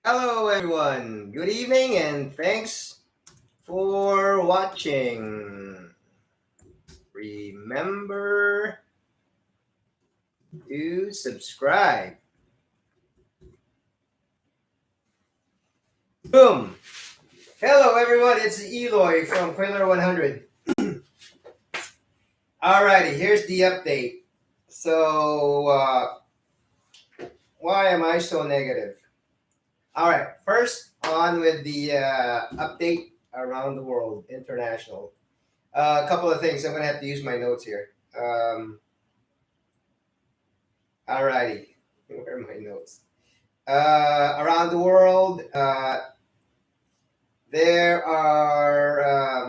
Hello, everyone. Good evening, and thanks for watching. Remember to subscribe. Boom. Hello, everyone. It's Eloy from Quailer 100. Alrighty, here's the update. So, why am I so negative? All right, first on with the update around the world, international. A couple of things. I'm going to have to use my notes here. Alrighty, where are my notes? Around the world, there are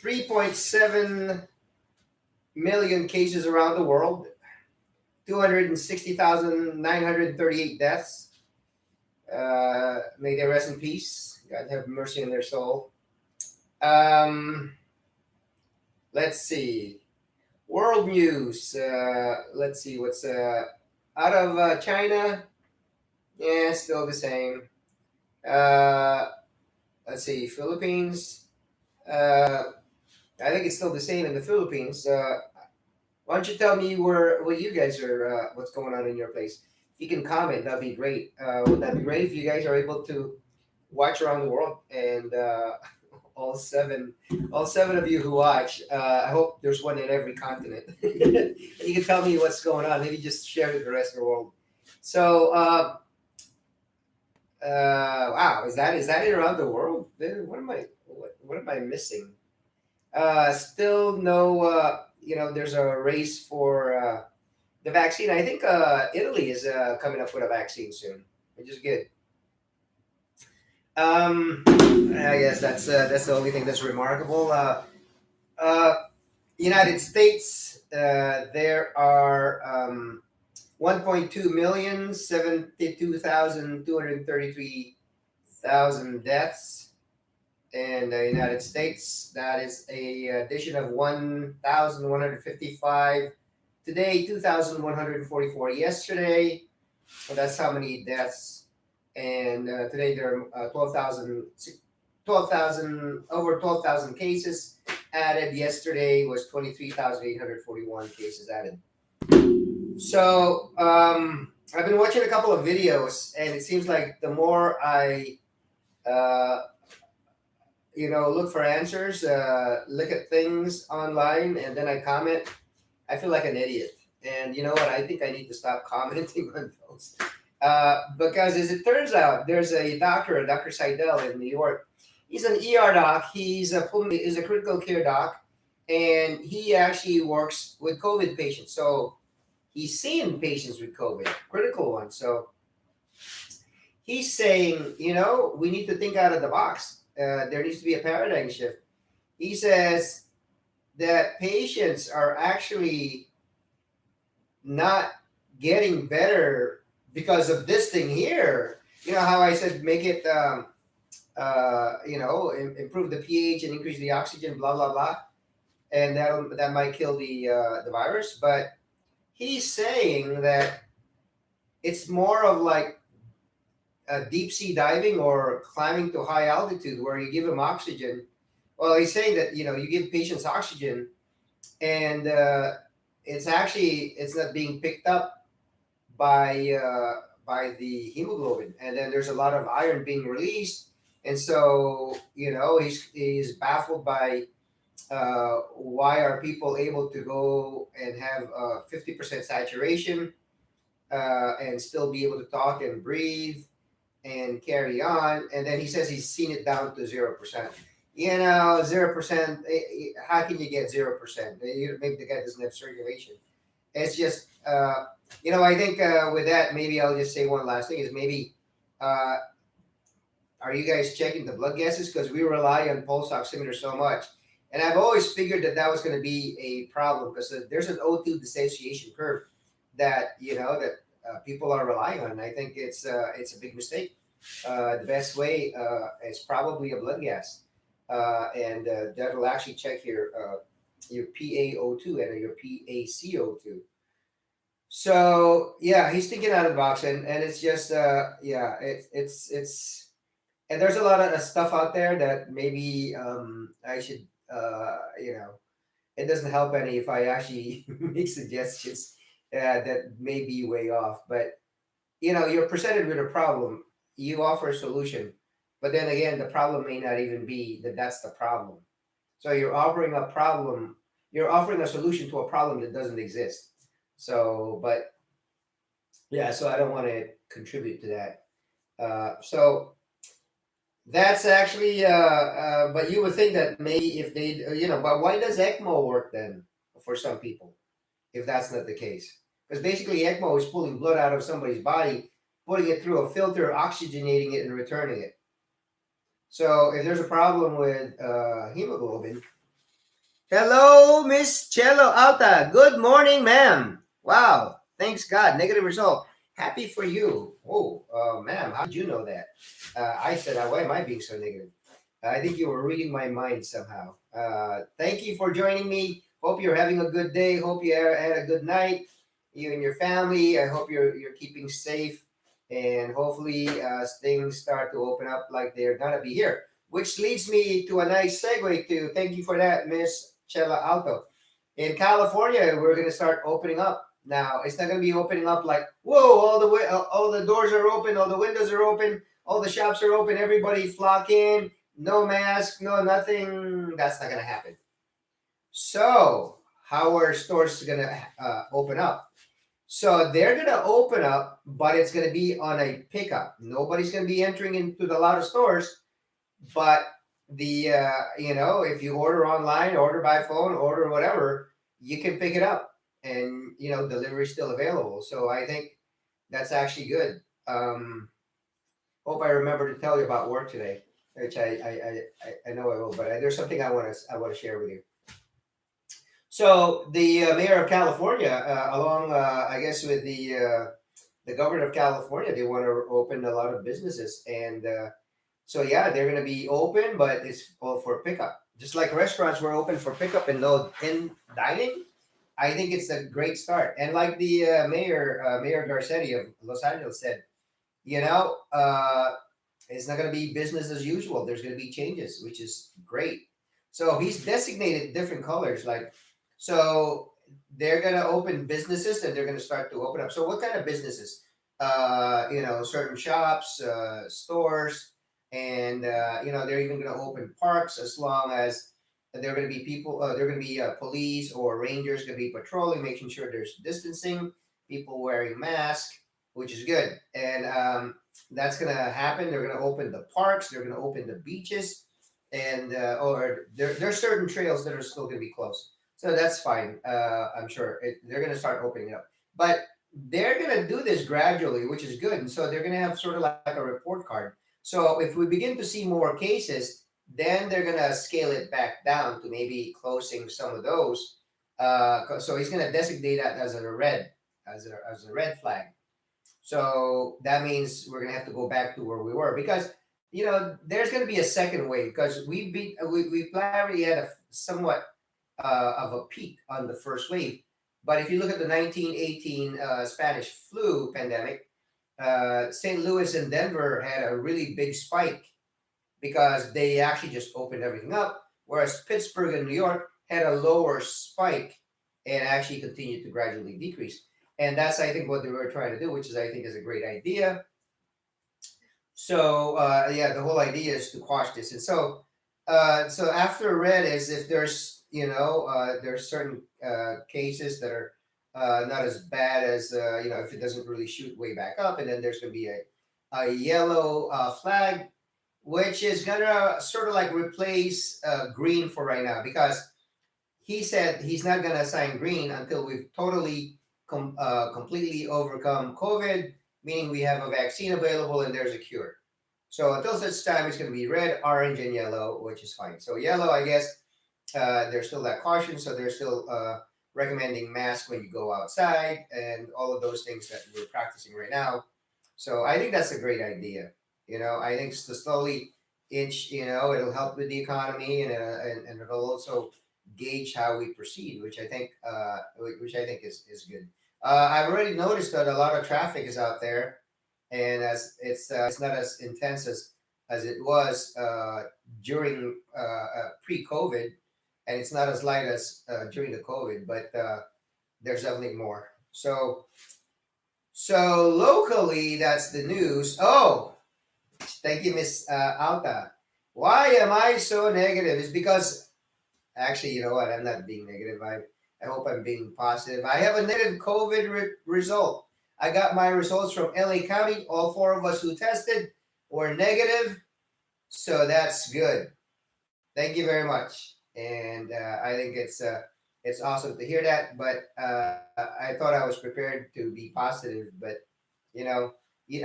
3.7 million cases around the world, 260,938 deaths. May they rest in peace. God have mercy on their soul. Let's see. World news. Let's see what's out of China. Yeah, still the same. Uh, let's see, Philippines. I think it's still the same in the Philippines. Why don't you tell me what you guys are, what's going on in your place? If you can comment, that'd be great. Would that be great if you guys are able to watch around the world and all seven, all seven of you who watch? I hope there's one in every continent, and you can tell me what's going on. Maybe just share with the rest of the world. So. Wow, is that it around the world? What am I missing? Still no. There's a race for the vaccine. I think Italy is coming up with a vaccine soon, which is good. I guess that's the only thing that's remarkable. Uh, United States, there are 1.2 million, 72,233,000 deaths in the United States. That is a addition of 1,155 today, 2,144 yesterday. So that's how many deaths. And today there are 12,000, over 12,000 cases added. Yesterday was 23,841 cases added. So I've been watching a couple of videos, and it seems like the more I, uh, look for answers, look at things online, and then I comment, I feel like an idiot. And you know what? I think I need to stop commenting on those. Because as it turns out, there's a doctor, Dr. Seidel in New York. He's an ER doc. He's a critical care doc, and he actually works with COVID patients. So he's seeing patients with COVID, critical ones. So he's saying, we need to think out of the box. There needs to be a paradigm shift. He says that patients are actually not getting better because of this thing here. You know how I said make it, improve the pH and increase the oxygen, blah blah blah, and that might kill the virus. But he's saying that it's more of like deep sea diving or climbing to high altitude where you give them oxygen. Well, he's saying that you give patients oxygen, and it's not being picked up by the hemoglobin, and then there's a lot of iron being released, and so he's baffled by why are people able to go and have 50% saturation and still be able to talk and breathe and carry on. And then he says he's seen it down to 0%. 0%. How can you get 0%? Maybe the guy doesn't have circulation. It's just, I think with that, maybe I'll just say one last thing is maybe, uh, are you guys checking the blood gases? Because we rely on pulse oximeter so much. And I've always figured that was going to be a problem because there's an O2 dissociation curve that people are relying on. And I think it's a big mistake. The best way is probably a blood gas, and that will actually check your PaO2 and your PaCO2. So yeah, he's thinking out of the box, and it's just yeah, it's and there's a lot of stuff out there that maybe I should you know, it doesn't help any if I actually make suggestions that may be way off. But you know, you're presented with a problem, you offer a solution, but then again, the problem may not even be that that's the problem. So you're offering a solution to a problem that doesn't exist. So, but yeah, so I don't want to contribute to that. So that's actually, but you would think that maybe if they, you know, but why does ECMO work then for some people if that's not the case? Because basically, ECMO is pulling blood out of somebody's body, putting it through a filter, oxygenating it, and returning it. So if there's a problem with hemoglobin, hello, Miss Cello Alta. Good morning, ma'am. Wow. Thanks God. Negative result. Happy for you. Oh, ma'am, how did you know that? I said, why am I being so negative? I think you were reading my mind somehow. Thank you for joining me. Hope you're having a good day. Hope you had a good night. You and your family. I hope you're keeping safe, and hopefully things start to open up like they're gonna be here. Which leads me to a nice segue to thank you for that, Miss Chela Alto. In California, we're gonna start opening up. Now it's not gonna be opening up like whoa, all the doors are open, all the windows are open, all the shops are open, everybody flock in, no mask, no nothing. That's not gonna happen. So how are stores gonna open up? So they're gonna open up, but it's gonna be on a pickup. Nobody's gonna be entering into the lot of stores, but the you know, if you order online, order by phone, order whatever, you can pick it up, and you know, delivery is still available. So I think that's actually good. Hope I remember to tell you about work today, which I know I will, but there's something I want to share with you. So the mayor of California, along I guess with the governor of California, they want to open a lot of businesses, and so yeah, they're gonna be open, but it's all for pickup. Just like restaurants were open for pickup and no in dining, I think it's a great start. And like the Mayor Garcetti of Los Angeles said, you know, it's not going to be business as usual. There's going to be changes, which is great. So he's designated different colors. Like, so they're going to open businesses and they're going to start to open up. So what kind of businesses? You know, certain shops, stores, and you know, they're even going to open parks as long as there are going to be people. There are going to be police or rangers going to be patrolling, making sure there's distancing, people wearing masks, which is good. And that's gonna happen. They're gonna open the parks. They're gonna open the beaches, and or there's certain trails that are still gonna be closed. So that's fine. I'm sure they're gonna start opening it up, but they're gonna do this gradually, which is good. And so they're gonna have sort of like a report card. So if we begin to see more cases, then they're gonna scale it back down to maybe closing some of those. So he's gonna designate that as a red, as a red flag. So that means we're gonna have to go back to where we were because you know there's gonna be a second wave because we already had a somewhat of a peak on the first wave, but if you look at the 1918 Spanish flu pandemic, St. Louis and Denver had a really big spike because they actually just opened everything up, whereas Pittsburgh and New York had a lower spike and actually continued to gradually decrease. And that's, I think, what they were trying to do, which is, I think, is a great idea. So, yeah, the whole idea is to quash this. And so, so after red is if there's, you know, there's certain cases that are not as bad as, you know, if it doesn't really shoot way back up, and then there's going to be a yellow flag, which is gonna sort of like replace green for right now because he said he's not gonna assign green until we've totally completely overcome COVID, meaning we have a vaccine available and there's a cure. So until such time, it's going to be red, orange, and yellow, which is fine. So yellow, I guess, there's still that caution, so they're still recommending mask when you go outside and all of those things that we're practicing right now. So I think that's a great idea. You know, I think to slowly inch, you know, it'll help with the economy and it'll also gauge how we proceed, which I think is good. I've already noticed that a lot of traffic is out there, and as it's not as intense as it was during pre-COVID, and it's not as light as during the COVID, but there's definitely more. So locally, that's the news. Oh, thank you, Miss Alta. Why am I so negative? It's because actually, you know what? I'm not being negative. I hope I'm being positive. I have a negative COVID result. I got my results from LA County. All four of us who tested were negative, so that's good. Thank you very much. And I think it's awesome to hear that. But I thought I was prepared to be positive, but you know,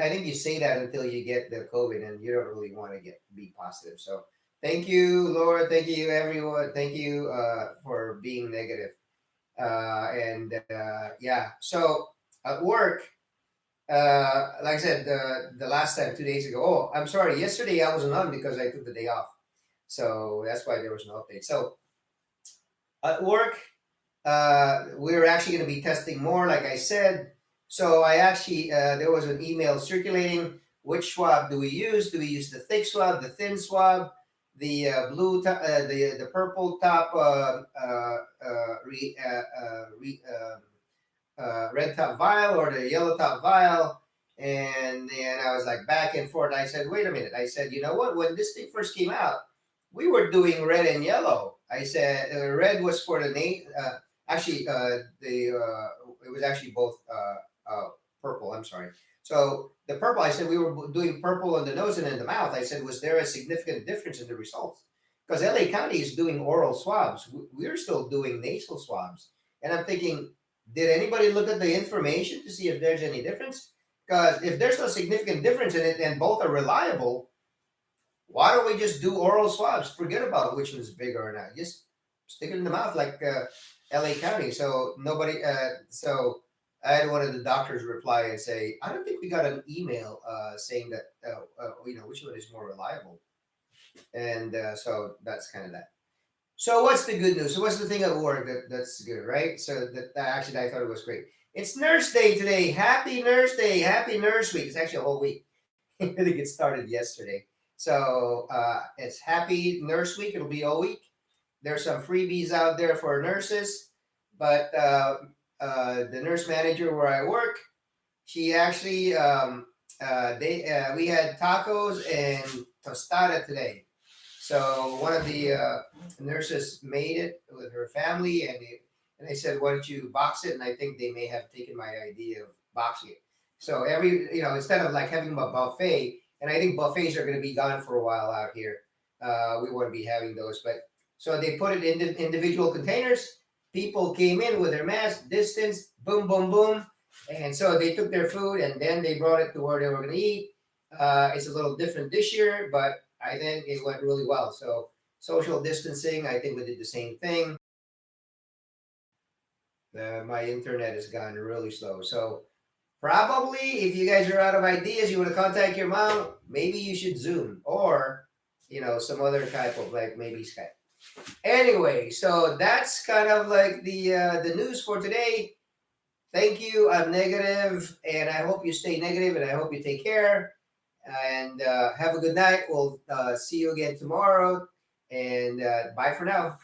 I think you say that until you get the COVID, and you don't really want to get be positive. So thank you, Laura. Thank you, everyone. Thank you for being negative. And yeah, so at work, like I said, the last time 2 days ago. Oh, I'm sorry. Yesterday I wasn't on because I took the day off, so that's why there was no update. So at work, we're actually going to be testing more, like I said. So I actually there was an email circulating. Which swab do we use? Do we use the thick swab, the thin swab, the the purple top, red top vial, or the yellow top vial? And then I was like back and forth. I said, wait a minute. I said, you know what? When this thing first came out, we were doing red and yellow. I said red was for the actually the it was actually both purple. I'm sorry. So the purple, I said we were doing purple on the nose and in the mouth. I said, was there a significant difference in the results? Because LA County is doing oral swabs. We're still doing nasal swabs. And I'm thinking, did anybody look at the information to see if there's any difference? Because if there's no significant difference in it and both are reliable, why don't we just do oral swabs? Forget about which one's bigger or not. Just stick it in the mouth like LA County. So nobody. So I had one of the doctors reply and say, I don't think we got an email saying that which one is more reliable. And so that's kind of that. So what's the good news? So what's the thing at work that's good, right? So that actually I thought it was great. It's Nurse Day today. Happy Nurse Day. Happy Nurse Week. It's actually a whole week. I think it started yesterday. So it's Happy Nurse Week. It'll be all week. There's some freebies out there for nurses, but the nurse manager where I work, she actually we had tacos and tostada today. So one of the nurses made it with her family, and they said, "Why don't you box it?" And I think they may have taken my idea of boxing it. So instead of like having a buffet, and I think buffets are going to be gone for a while out here. We won't be having those, but so they put it in the individual containers. People came in with their mask, distance, boom, boom, boom, and so they took their food and then they brought it to where they were going to eat. It's a little different this year, but I think it went really well. So social distancing, I think we did the same thing. My internet has gone really slow. So probably if you guys are out of ideas, you want to contact your mom, maybe you should Zoom or, some other type of like maybe Skype. Anyway, so that's kind of like the news for today. Thank you. I'm negative, and I hope you stay negative, and I hope you take care. And have a good night. We'll see you again tomorrow. And bye for now.